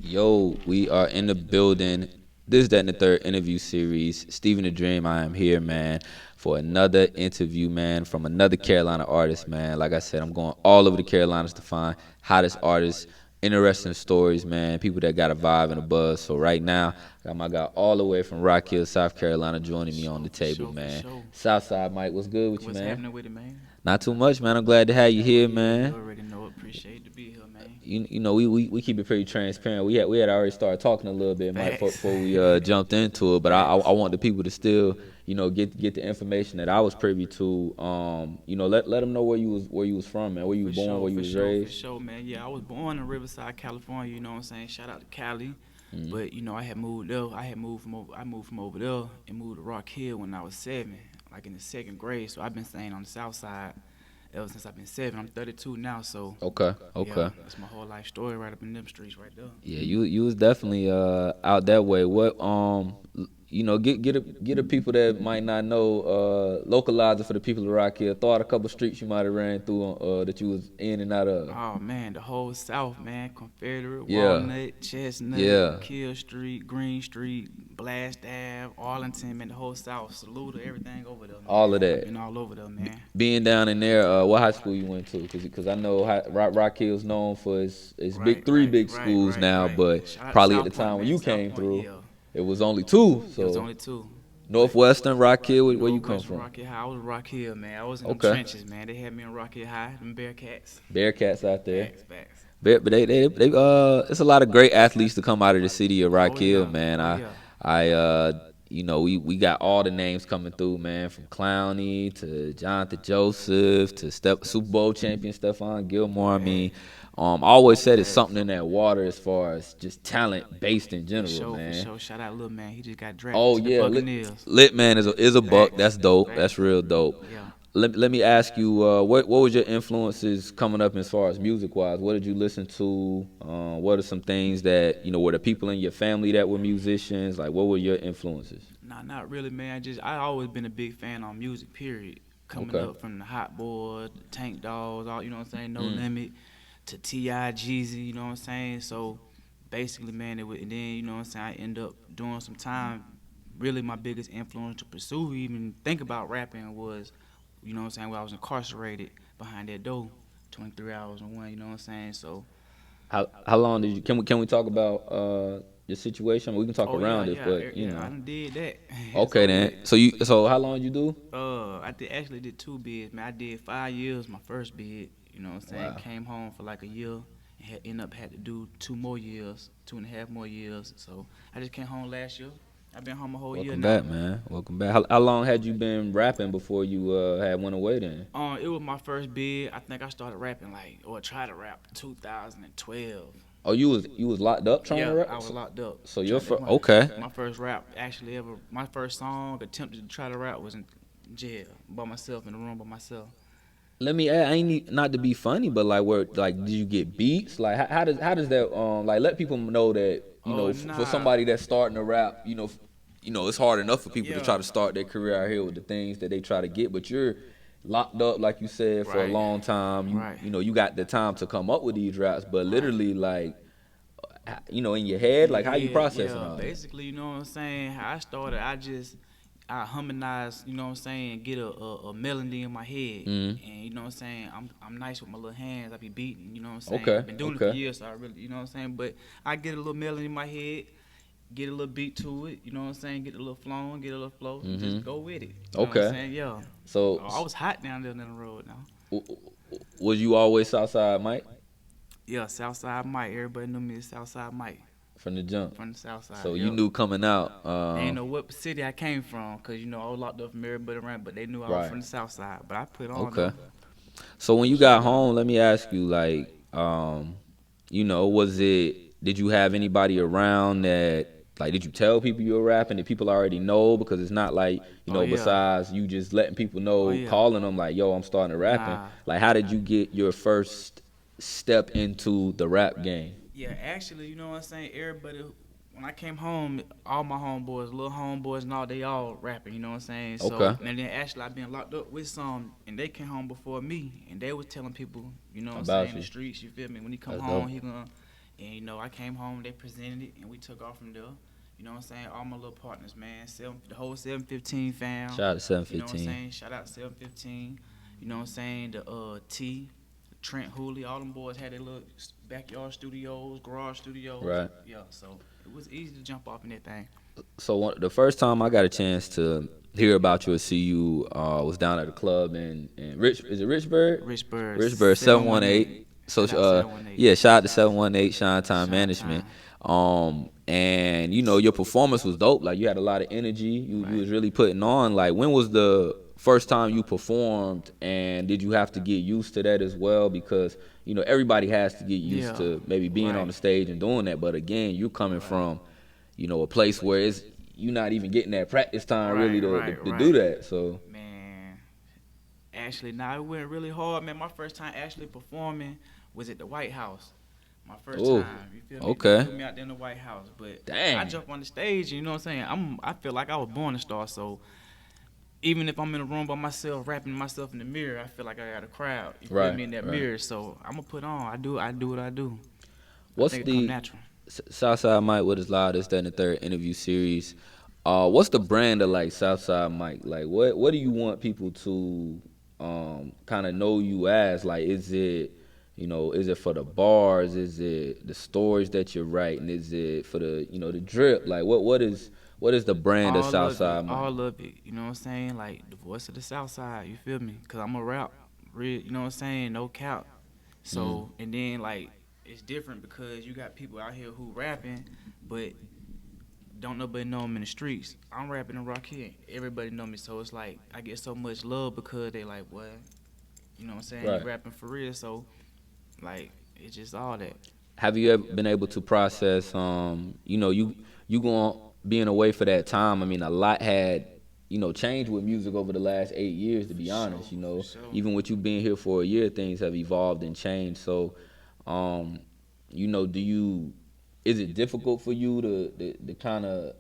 Yo, we are in the building. This, that, and the third interview series. Steven the Dream, I am here, man, for another interview, man, from another Carolina artist, man. Like I said, I'm going all over the Carolinas to find hottest artists, interesting stories, man, people that got a vibe and a buzz. So right now, I got my guy all the way from Rock Hill, South Carolina, For joining me on sure, the for table, sure, for man. sure. Southside Mike, what's good with you, What's man? happening with it, man? Not too much, man. I'm glad to have you Oh here, yeah, you man. already know. Appreciate to be here, man. We keep it pretty transparent. We had already started talking a little bit, Mike, Facts. before we jumped into it. But I Facts. want the people to still get the information that I was privy to. Let them know where you was from, man. Where you was For born, sure, where you for was sure, for raised. sure, man. Yeah, I was born in Riverside, California. You know what I'm saying? Shout out to Cali. Mm. But I had moved there. I moved from over there and moved to Rock Hill when I was 7, like in the second grade. So I've been staying on the South Side ever since I've been 7. I'm 32 now, so Okay, yeah, okay. that's my whole life story right up in them streets right there. Yeah, you was definitely out that way. Get the people that might not know, localize it for the people of Rock Hill. Throw out a couple streets you might have ran through that you was in and out of. Oh man, the whole South, man. Confederate, Yeah, Walnut, Chestnut, yeah, Kill Street, Green Street, Blast Ave, Arlington, man. The whole South. Salute everything over there, all of man. I've that. been all over there, man. Being down in there, what high school you went to? Cause I know Rock Hill's known for its big Right, three right, big right, schools right, now, right. but Shout out to probably at the South Point, time when man. you South came Point, through, yeah. it was only two. It was So only two. But Northwestern Rock Hill, where you come Northwestern from? Rock Hill High, I was Rock Hill, man. I was in them Okay, trenches, man. They had me in Rock Hill High, them Bearcats. Bearcats out there. Facts, facts. But it's a lot of great athletes to come out of the city of Rock Oh Hill, yeah, man. oh yeah. We got all the names coming through, man, from Clowney to Jonathan Joseph to Super Bowl champion Stephon Gilmore. I mean, Facts, I always said it's facts. something in that water as far as just talent based in For general, sure, for man. sure. Shout out Lil Man. He just got drafted Oh to the yeah, Buccaneers. Lit Man is a buck. Facts, That's dope. That's facts. real dope. Yeah. Let me ask you, what was your influences coming up as far as music wise? What did you listen to? What are some things that were the people in your family that were musicians? Like, what were your influences? Nah, not really, man. Just I always been a big fan on music. Period. Coming Okay. up from the Hot Boys, the Tank Dolls, all you know what I'm saying. No Mm. Limit to Ti, Jeezy. You know what I'm saying. So basically, man, and then you know what I'm saying. I end up doing some time. Really, my biggest influence to pursue, even think about rapping was, you know what I'm saying. When I was incarcerated behind that door, 23 hours and one. You know what I'm saying. So. How long did you? Can we talk about your situation? We can talk Oh yeah, around it, yeah, but yeah. I done did that. It's Okay over then. with. So how long did you do? Actually did two bids, man. I did 5 years my first bid. You know what I'm saying? Wow. Came home for like a year and end up had to do 2 more years, 2.5 more years. So I just came home last year. I've been home a whole year Welcome now. back, man. Welcome back. How long had you been rapping before you had went away then? It was my first bid. I think I started rapping like or tried to rap 2012. Oh, you was locked up trying to Yeah, rap. I was locked up. So you're That's okay. my first rap actually ever. My first song attempted to try to rap was in jail by myself in the room by myself. Let me add, I ain't not to be funny, but like did you get beats? Like how does that like let people know that Oh for nah, somebody that's starting to rap, it's hard enough for people to try yeah, to start their career out here with the things that they try to get, but you're locked up like you said for a right, long time. You right. you know you got the time to come up with these raps, but literally like in your head, like how you Yeah, processing yeah. all that? Basically, you know what I'm saying. How I started, I harmonize, you know what I'm saying, get a melody in my head, Mm. and you know what I'm saying. I'm nice with my little hands. I be beating, you know what I'm saying. Okay, I've been doing it for okay. years, so I really, you know what I'm saying. But I get a little melody in my head, get a little beat to it, you know what I'm saying. Get a little flow, get a little flow, and just Mhm. go with it. You know what I'm Okay. saying? Yeah. So I was hot down there on the road now. was you always Southside Mike Yeah, Southside Mike. Everybody knew me as Southside Mike from the jump? from the Southside. So you Yep. knew coming out. They ain't know what city I came from, cause I was locked up from everybody around, but they knew I was Right. from the South Side. But I put on Okay. though. So when you got home, let me ask you, like, was it? Did you have anybody around that? Like, did you tell people you were rapping? Did people already know? Because it's not like, Oh yeah, besides you just letting people oh know, yeah. calling them like, yo, I'm starting to rapping. Nah, Like, how did you get your first step into the rap game? yeah. Actually, you know what I'm saying. Everybody, when I came home, all my homeboys, little homeboys, and all they all rapping. You know what I'm saying. So Okay. and then actually, I been locked up with some, and they came home before me, and they was telling people, you know what I'm saying, About in the you. streets. You feel me? When he come That's home, dope. he gonna And I came home, they presented it, and we took off from there. You know what I'm saying? All my little partners, man. The whole 715 fam. Shout out to You know what I'm 715. saying? Shout out to 715. You know what I'm saying? The T, Trent Hooley, all them boys had their little backyard studios, garage studios. Right. Yeah, so it was easy to jump off in that thing. So the first time I got a chance to hear about you or see you was down at a club in Rich. Is it Richburg? Richburg. Richburg 718. So Shout out 718. yeah, shout out to 718 Shine Time Shine Management. Time. And your performance was dope. Like, you had a lot of energy. You was really putting on. Like, when was the first time you performed, and did you have to get used to that as well? Because everybody has to get used to maybe being on the stage and doing that. But again, you coming from a place where you're not even getting that practice time really to do that. So man, actually, it went really hard, man. My first time actually performing was at the White House. My first time, you feel me? Okay. They put me out there in the White House, but dang, I jump on the stage, you know what I'm saying? I feel like I was born a star, so even if I'm in a room by myself, rapping to myself in the mirror, I feel like I got a crowd. You feel me in that mirror? So I'm gonna put on. I do what I do. What's I think it come natural. Southside Mike with his Loud, this, that, and the third interview series? What's the brand of like Southside Mike? Like, what do you want people to kind of know you as? Like, is it for the bars? Is it the stories that you're writing? Is it for the the drip? Like, what is the brand of Southside Mike? All of it. You know what I'm saying? Like the voice of the Southside. You feel me? Cause I'm a rap, real. You know what I'm saying? No cap. So and then like it's different because you got people out here who rapping, but don't nobody know them in the streets. I'm rapping in Rockhead. Everybody know me, so it's like I get so much love because they like, what? You know what I'm saying? Right. You rapping for real, so like it's just all that. Have you ever been able to process you going being away for that time? I mean, a lot had changed with music over the last 8 years, to be honest. Sure. Even with you being here for a year, things have evolved and changed. So is it difficult for you to kind of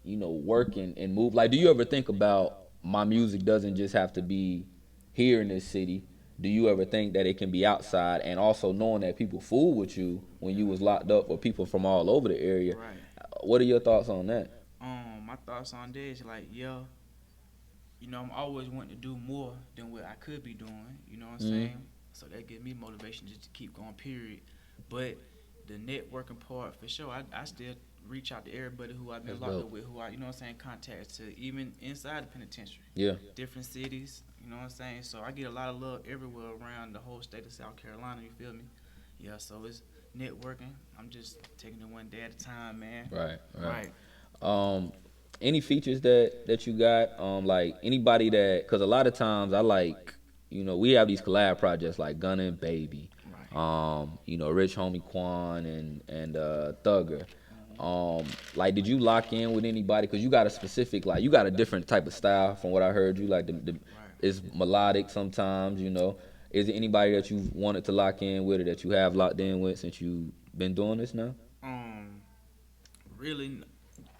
work and move? Like, do you ever think about, my music doesn't just have to be here in this city? Do you ever think that it can be outside? And also knowing that people fool with you when you was locked up, or people from all over the area. Right. What are your thoughts on that? My thoughts on this, like, I'm always wanting to do more than what I could be doing. You know what I'm saying? So that gives me motivation just to keep going, period. But the networking part, for sure, I still reach out to everybody who I've been locked up with, who I, contacts to, even inside the penitentiary. Yeah. Different cities, you know what I'm saying? So I get a lot of love everywhere around the whole state of South Carolina, you feel me? Yeah, so it's networking. I'm just taking it one day at a time, man. Right. Any features that you got? Like, anybody that, because a lot of times I like, we have these collab projects like Gunna and Baby. Rich Homie Quan and Thugger. Like, did you lock in with anybody? Because you got a specific, like, you got a different type of style from what I heard you. Like, it's melodic sometimes, Is there anybody that you wanted to lock in with, or that you have locked in with since you've been doing this now? Really.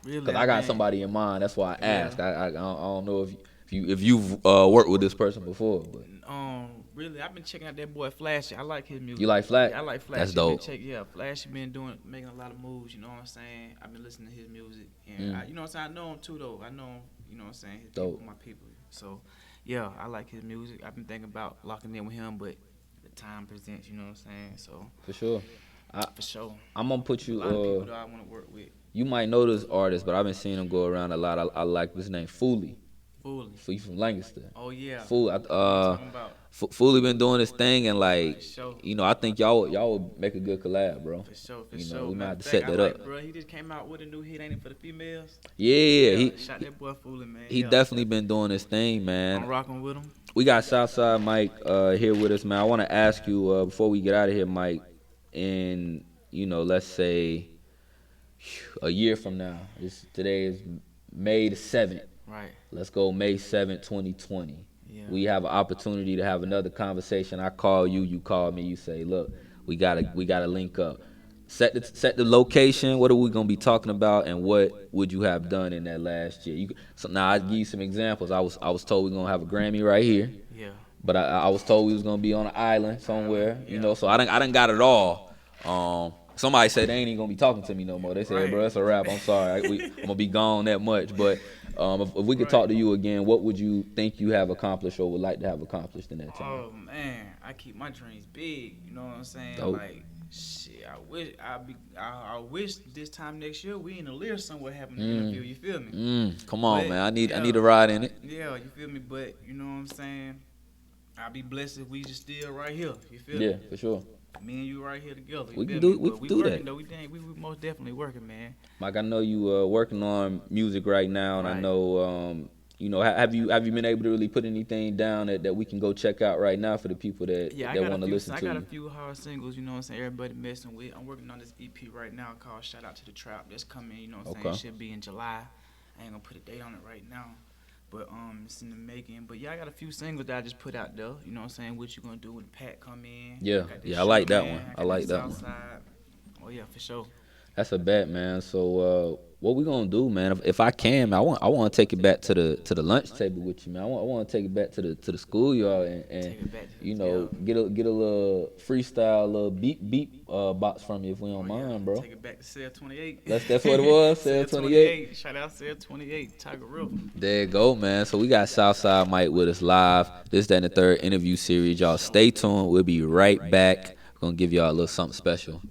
Because I got somebody in mind. That's why I asked. I don't know if you've worked with this person before, but. Really, I've been checking out that boy Flashy. I like his music. You like Flash? Yeah, I like Flashy. That's dope. Flashy been making a lot of moves. You know what I'm saying? I've been listening to his music, and you know what I'm saying. I know him too, though. I know him. You know what I'm saying? His dope. People, my people. So, yeah, I like his music. I've been thinking about locking in with him, but the time presents. You know what I'm saying? So. For sure. For sure. I'm gonna put you. A lot of people that I want to work with. You might know this artist, but I've been seeing him go around a lot. I like his name, Foolie. He's from Lancaster. Oh yeah. Foolie been doing his thing, and like, sure. I think y'all would make a good collab, bro. For sure. We might have to set that up. Bro, he just came out with a new hit, ain't it, for the females? Yeah. He shot that boy Foolie, man. He definitely been doing his thing, man. I'm rocking with him. We got Southside Mike here with us, man. I want to ask you before we get out of here, Mike. In let's say a year from now. Today is May the 7th. Right. Let's go May 7th, 2020. Yeah. We have an opportunity to have another conversation. I call you, you call me, you say, look, we gotta link up. Set the location. What are we gonna be talking about, and what would you have done in that last year? So now I'll give you some examples. I was told we're gonna have a Grammy right here. Yeah. But I was told we was gonna be on an island somewhere, so I done got it all. Somebody said they ain't even gonna be talking to me no more. They said, bro, Right. it's a wrap. I'm sorry. I'm gonna be gone that much. But if we could talk Right. to you again, what would you think you have accomplished or would like to have accomplished in that time? Oh man, I keep my dreams big. You know what I'm saying? Dope. Like shit, I wish this time next year we in a Lear somewhere having an interview. Mm. You feel me? Come on, But man. I yeah, need a ride in it. yeah, you feel me? But you know what I'm saying? I'll be blessed if we just still right here. You feel Yeah, me? for sure. Me and you right here together. You We can feel do me? we But can we do working that. though. We most definitely working, man. Like I know you working on music right now, and I Right. know have you been able to really put anything down that we can go check out right now for the people Yeah, that want to listen I to got a you? few hard singles, you know what I'm saying, everybody messing with. I'm working on this EP right now called Shout Out to the Trap. That's coming, you know what I'm saying, Okay. should be in July. I ain't gonna put a date on it right now. But it's in the making. But yeah, I got a few singles that I just put out there. You know what I'm saying? What you gonna do when the Pack come in? Yeah, I got this yeah, I like Sugar that Man. one. I I got like this that one. Southside. Oh yeah, for sure. That's a bet, man. So what we gonna do, man? If I can, man, I want to take it back to the lunch table with you, man. I want to take it back to the schoolyard and Take it back. you Yeah. know get a little freestyle, little beat box from you if we don't Oh yeah. mind, bro. Take it back to Cell 28. That's what it was, Cell Cell 28. 28. Shout out Cell 28. Tiger River. There you go, man. So we got Southside Mike with us live. This, that, and the third interview series. Y'all stay tuned. We'll be right back. We're gonna give y'all a little something special.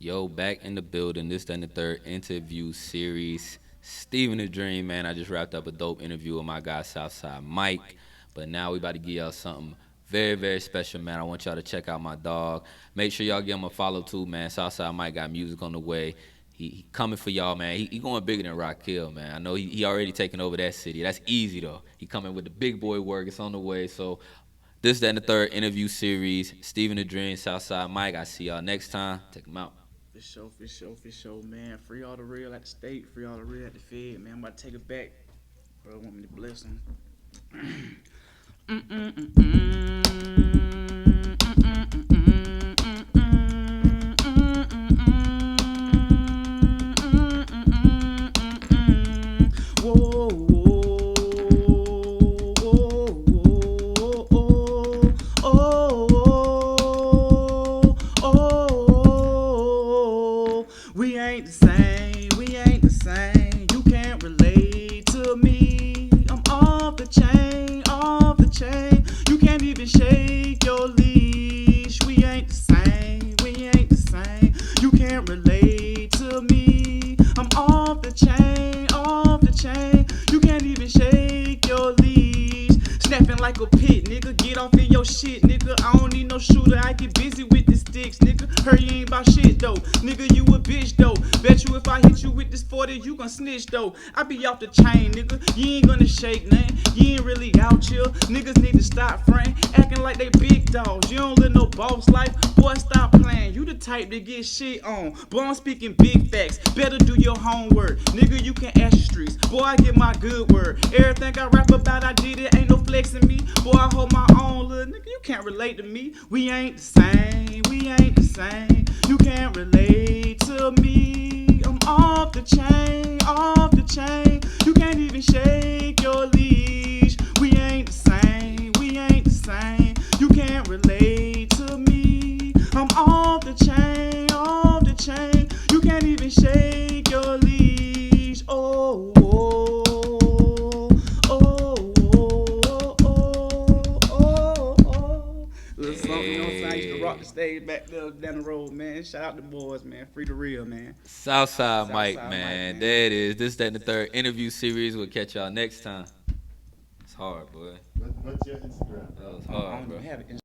Yo, back in the building. This, then the third interview series. Steven the Dream, man. I just wrapped up a dope interview with my guy Southside Mike. But now we about to give y'all something very, very special, man. I want y'all to check out my dog. Make sure y'all give him a follow too, man. Southside Mike got music on the way. He coming for y'all, man. He going bigger than Rock Hill, man. I know he already taking over that city. That's easy though. He coming with the big boy work. It's on the way. So this, then the third interview series. Steven the Dream, Southside Mike. I see y'all next time. Take him out. For sure, man. Free all the real at the state, free all the real at the Fed, man. I'm about to take it back. Bro, want me to bless him. We ain't the same, we ain't the same. You can't relate to me. I'm off the chain, off the chain. You can't even shake your leash. We ain't the same, we ain't the same. You can't relate to me. I'm off the chain, off the chain. You can't even shake your leash. Snapping like a pit, nigga. Get off in your shit, nigga. I don't need no shooter. I get busy with the sticks, nigga. Heard you ain't about shit though, nigga. You a bitch though. Bet you if I hit you with this 40, you gon' snitch though. I be off the chain, nigga. You ain't gonna shake nothing. You ain't really out here. Niggas need to stop frontin', acting like they big dogs. You don't live no boss life. Boy, stop playing. You the type to get shit on. Boy, I'm speaking big facts. Better do your homework, nigga. You can ask the streets. Boy, I get my good word. Everything I rap about, I did it. Ain't no flexing me. Boy, I hold my own, little nigga. You can't relate to me. We ain't the same. We ain't the same. You can't relate to me. I'm off the chain, off the chain. You can't even shake your leash. We ain't the same, we ain't the same. You can't relate to me. I'm off the chain, off the chain. You can't even shake your leash. Oh, oh, oh, oh, oh, oh, oh. Little something, you know what I'm saying? I used to rock the stage back there down the road, man. Shout out the boys, man. Free the real, man. Southside Mike, Southside man. Mike, man. There it is. This, then the third interview series. We'll catch y'all next time. It's hard, boy. What's your Instagram? That was I hard, don't bro. even have it.